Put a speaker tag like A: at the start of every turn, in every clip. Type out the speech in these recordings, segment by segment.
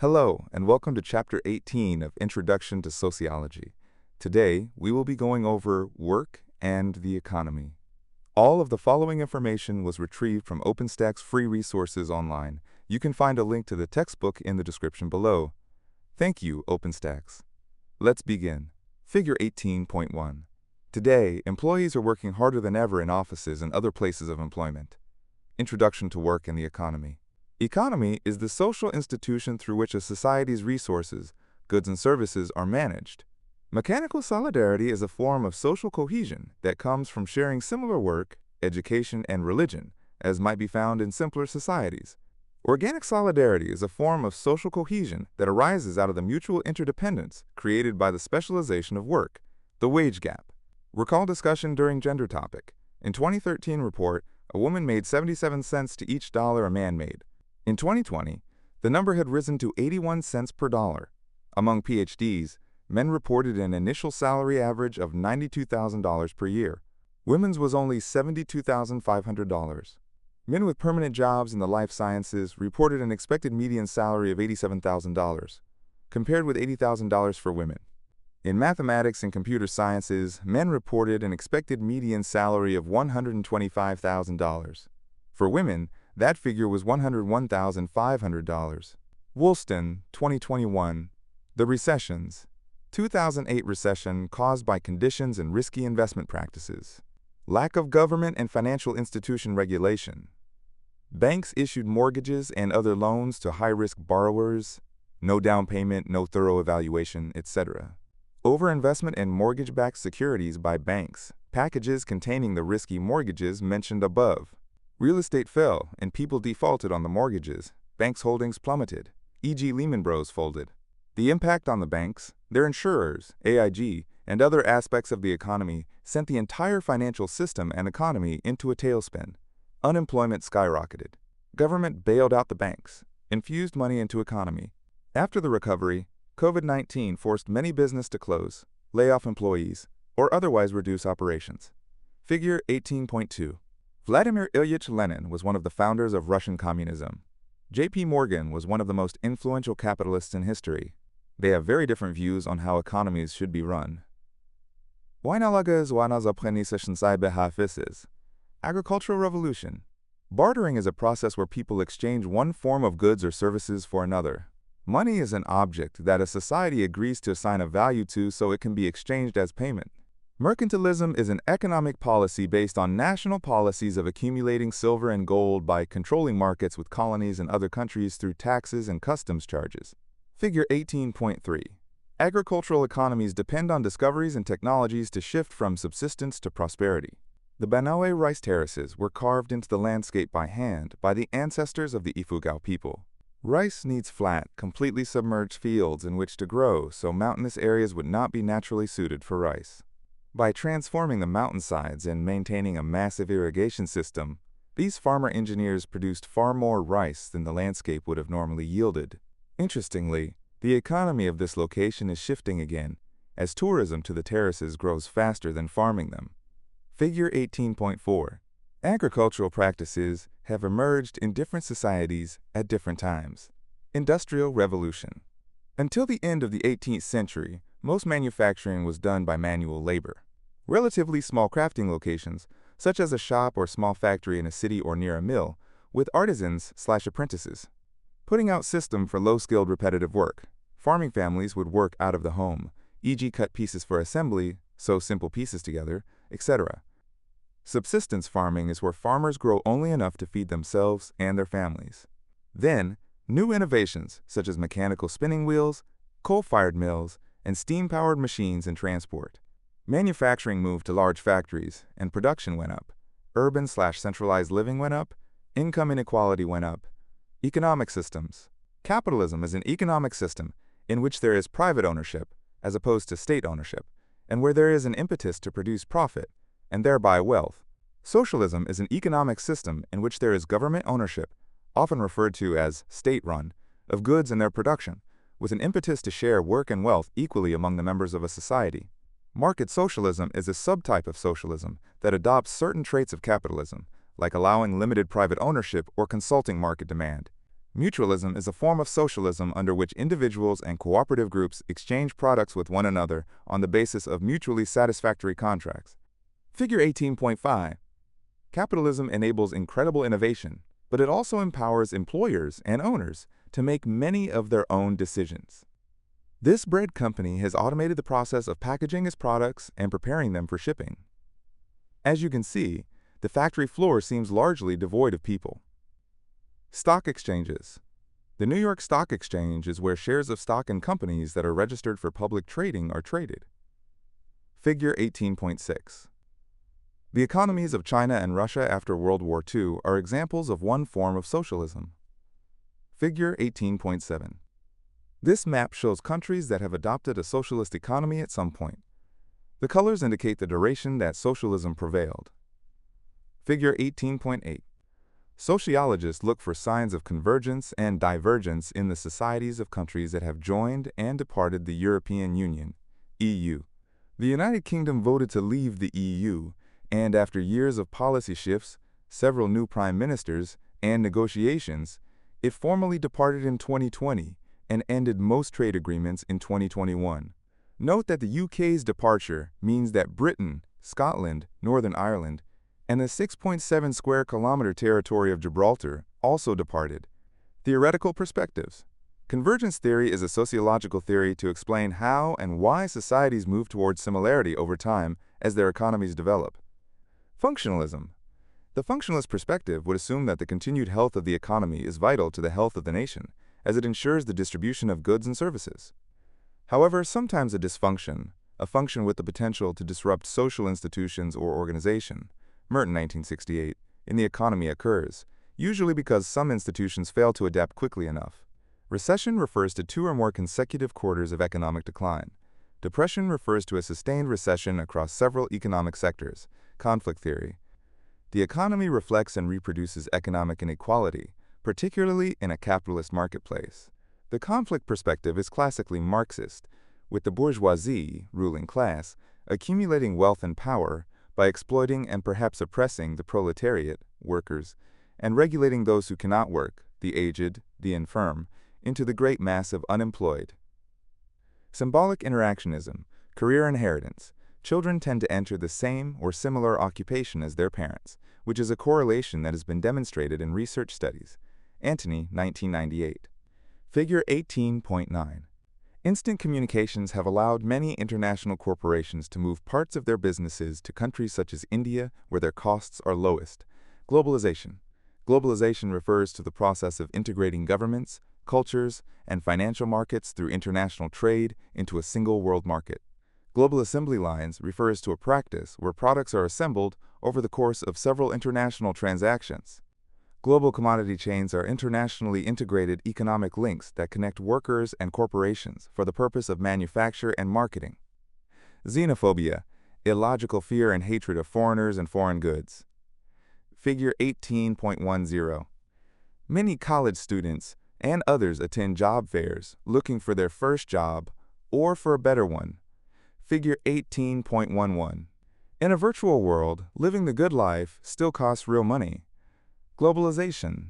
A: Hello, and welcome to Chapter 18 of Introduction to Sociology. Today, we will be going over work and the economy. All of the following information was retrieved from OpenStax free resources online. You can find a link to the textbook in the description below. Thank you, OpenStax. Let's begin. Figure 18.1. Today, employees are working harder than ever in offices and other places of employment. Introduction to work and the economy. Economy is the social institution through which a society's resources, goods and services are managed. Mechanical solidarity is a form of social cohesion that comes from sharing similar work, education, and religion, as might be found in simpler societies. Organic solidarity is a form of social cohesion that arises out of the mutual interdependence created by the specialization of work, the wage gap. Recall discussion during gender topic. In 2013 report, a woman made 77 cents to each dollar a man made. In 2020, the number had risen to 81 cents per dollar. Among PhDs, men reported an initial salary average of $92,000 per year. Women's was only $72,500. Men with permanent jobs in the life sciences reported an expected median salary of $87,000, compared with $80,000 for women. In mathematics and computer sciences, men reported an expected median salary of $125,000. For women, that figure was $101,500. Woolston, 2021. The recessions. 2008 recession caused by conditions and risky investment practices. Lack of government and financial institution regulation. Banks issued mortgages and other loans to high-risk borrowers. No down payment, no thorough evaluation, etc. Overinvestment in mortgage-backed securities by banks. Packages containing the risky mortgages mentioned above. Real estate fell and people defaulted on the mortgages. Banks' holdings plummeted, e.g. Lehman Bros folded. The impact on the banks, their insurers, AIG, and other aspects of the economy sent the entire financial system and economy into a tailspin. Unemployment skyrocketed. Government bailed out the banks, infused money into economy. After the recovery, COVID-19 forced many businesses to close, lay off employees, or otherwise reduce operations. Figure 18.2. Vladimir Ilyich Lenin was one of the founders of Russian communism. J.P. Morgan was one of the most influential capitalists in history. They have very different views on how economies should be run. Agricultural revolution. Bartering is a process where people exchange one form of goods or services for another. Money is an object that a society agrees to assign a value to so it can be exchanged as payment. Mercantilism is an economic policy based on national policies of accumulating silver and gold by controlling markets with colonies and other countries through taxes and customs charges. Figure 18.3. Agricultural economies depend on discoveries and technologies to shift from subsistence to prosperity. The Banaue rice terraces were carved into the landscape by hand by the ancestors of the Ifugao people. Rice needs flat, completely submerged fields in which to grow, so mountainous areas would not be naturally suited for rice. By transforming the mountainsides and maintaining a massive irrigation system, these farmer engineers produced far more rice than the landscape would have normally yielded. Interestingly, the economy of this location is shifting again, as tourism to the terraces grows faster than farming them. Figure 18.4. Agricultural practices have emerged in different societies at different times. Industrial Revolution. Until the end of the 18th century, most manufacturing was done by manual labor. Relatively small crafting locations, such as a shop or small factory in a city or near a mill, with artisans/apprentices. Putting out system for low-skilled repetitive work. Farming families would work out of the home, e.g. cut pieces for assembly, sew simple pieces together, etc. Subsistence farming is where farmers grow only enough to feed themselves and their families. Then, new innovations such as mechanical spinning wheels, coal-fired mills, and steam-powered machines and transport. Manufacturing moved to large factories, and production went up. Urban/centralized living went up. Income inequality went up. Economic systems. Capitalism is an economic system in which there is private ownership, as opposed to state ownership, and where there is an impetus to produce profit, and thereby wealth. Socialism is an economic system in which there is government ownership, often referred to as state-run, of goods and their production, with an impetus to share work and wealth equally among the members of a society. Market socialism is a subtype of socialism that adopts certain traits of capitalism, like allowing limited private ownership or consulting market demand. Mutualism is a form of socialism under which individuals and cooperative groups exchange products with one another on the basis of mutually satisfactory contracts. Figure 18.5. Capitalism enables incredible innovation, but it also empowers employers and owners to make many of their own decisions. This bread company has automated the process of packaging its products and preparing them for shipping. As you can see, the factory floor seems largely devoid of people. Stock exchanges. The New York Stock Exchange is where shares of stock in companies that are registered for public trading are traded. Figure 18.6. The economies of China and Russia after World War II are examples of one form of socialism. Figure 18.7. This map shows countries that have adopted a socialist economy at some point. The colors indicate the duration that socialism prevailed. Figure 18.8. Sociologists look for signs of convergence and divergence in the societies of countries that have joined and departed the European Union, EU. The United Kingdom voted to leave the EU, and after years of policy shifts, several new prime ministers, and negotiations, it formally departed in 2020 and ended most trade agreements in 2021. Note that the UK's departure means that Britain, Scotland, Northern Ireland, and the 6.7 square kilometer territory of Gibraltar also departed. Theoretical perspectives. Convergence theory is a sociological theory to explain how and why societies move towards similarity over time as their economies develop. Functionalism. The functionalist perspective would assume that the continued health of the economy is vital to the health of the nation, as it ensures the distribution of goods and services. However, sometimes a function with the potential to disrupt social institutions or organization, Merton 1968, in the economy occurs, usually because some institutions fail to adapt quickly enough. Recession refers to 2 or more consecutive quarters of economic decline. Depression refers to a sustained recession across several economic sectors. Conflict theory. The economy reflects and reproduces economic inequality, particularly in a capitalist marketplace. The conflict perspective is classically Marxist, with the bourgeoisie, ruling class, accumulating wealth and power by exploiting and perhaps oppressing the proletariat, workers, and regulating those who cannot work, the aged, the infirm, into the great mass of unemployed. Symbolic interactionism, career inheritance. Children tend to enter the same or similar occupation as their parents, which is a correlation that has been demonstrated in research studies. Antony, 1998. Figure 18.9. Instant communications have allowed many international corporations to move parts of their businesses to countries such as India, where their costs are lowest. Globalization. Globalization refers to the process of integrating governments, cultures, and financial markets through international trade into a single world market. Global assembly lines refers to a practice where products are assembled over the course of several international transactions. Global commodity chains are internationally integrated economic links that connect workers and corporations for the purpose of manufacture and marketing. Xenophobia, illogical fear and hatred of foreigners and foreign goods. Figure 18.10. Many college students and others attend job fairs looking for their first job or for a better one. Figure 18.11. In a virtual world, living the good life still costs real money. Globalization.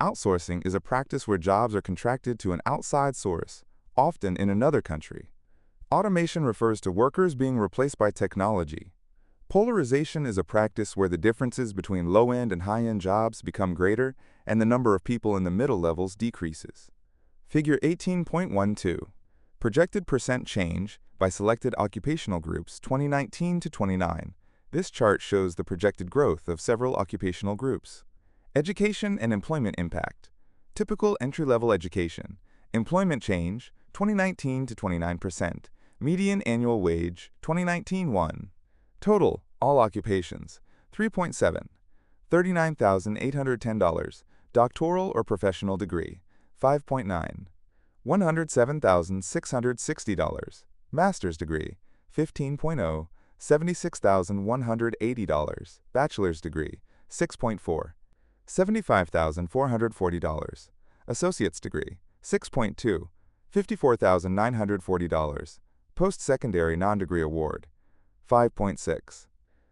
A: Outsourcing is a practice where jobs are contracted to an outside source, often in another country. Automation refers to workers being replaced by technology. Polarization is a practice where the differences between low-end and high-end jobs become greater and the number of people in the middle levels decreases. Figure 18.12. Projected percent change by selected occupational groups 2019 to 29. This chart shows the projected growth of several occupational groups. Education and employment impact. Typical entry-level education. Employment change 2019 to 29%. Median annual wage 2019 1. Total, all occupations, 3.7. $39,810. Doctoral or professional degree, 5.9. $107,660. Master's degree, 15.0. $76,180. Bachelor's degree, 6.4. $75,440. Associate's degree, 6.2. $54,940. Post-secondary non-degree award, 5.6.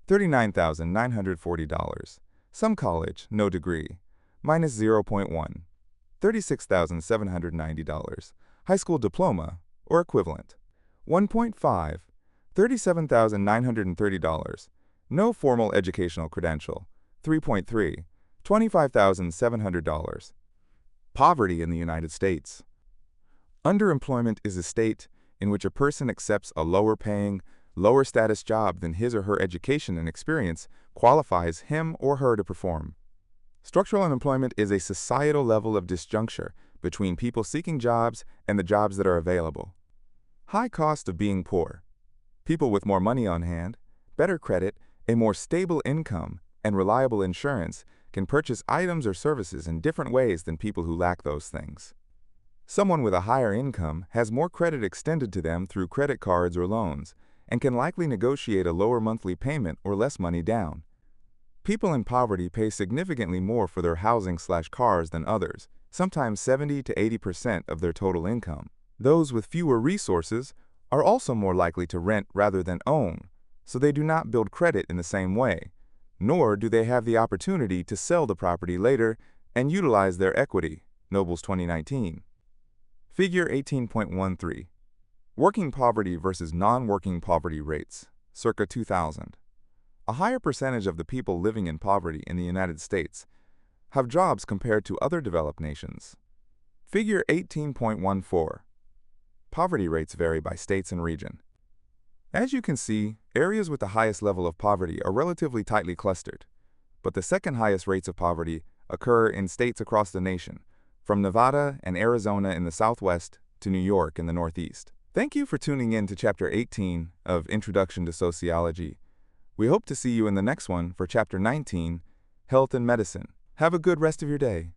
A: $39,940. Some college, no degree, minus 0.1. $36,790. High school diploma or equivalent. 1.5, $37,930. No formal educational credential. 3.3, $25,700. Poverty in the United States. Underemployment is a state in which a person accepts a lower-paying, lower-status job than his or her education and experience qualifies him or her to perform. Structural unemployment is a societal level of disjuncture between people seeking jobs and the jobs that are available. High cost of being poor. People with more money on hand, better credit, a more stable income, and reliable insurance can purchase items or services in different ways than people who lack those things. Someone with a higher income has more credit extended to them through credit cards or loans and can likely negotiate a lower monthly payment or less money down. People in poverty pay significantly more for their housing/cars than others, sometimes 70 to 80% of their total income. Those with fewer resources are also more likely to rent rather than own, so they do not build credit in the same way, nor do they have the opportunity to sell the property later and utilize their equity. Nobles 2019. Figure 18.13. Working poverty versus non-working poverty rates, circa 2000. A higher percentage of the people living in poverty in the United States have jobs compared to other developed nations. Figure 18.14. Poverty rates vary by states and region. As you can see, areas with the highest level of poverty are relatively tightly clustered, but the second highest rates of poverty occur in states across the nation, from Nevada and Arizona in the Southwest to New York in the Northeast. Thank you for tuning in to Chapter 18 of Introduction to Sociology. We hope to see you in the next one for Chapter 19, Health and Medicine. Have a good rest of your day.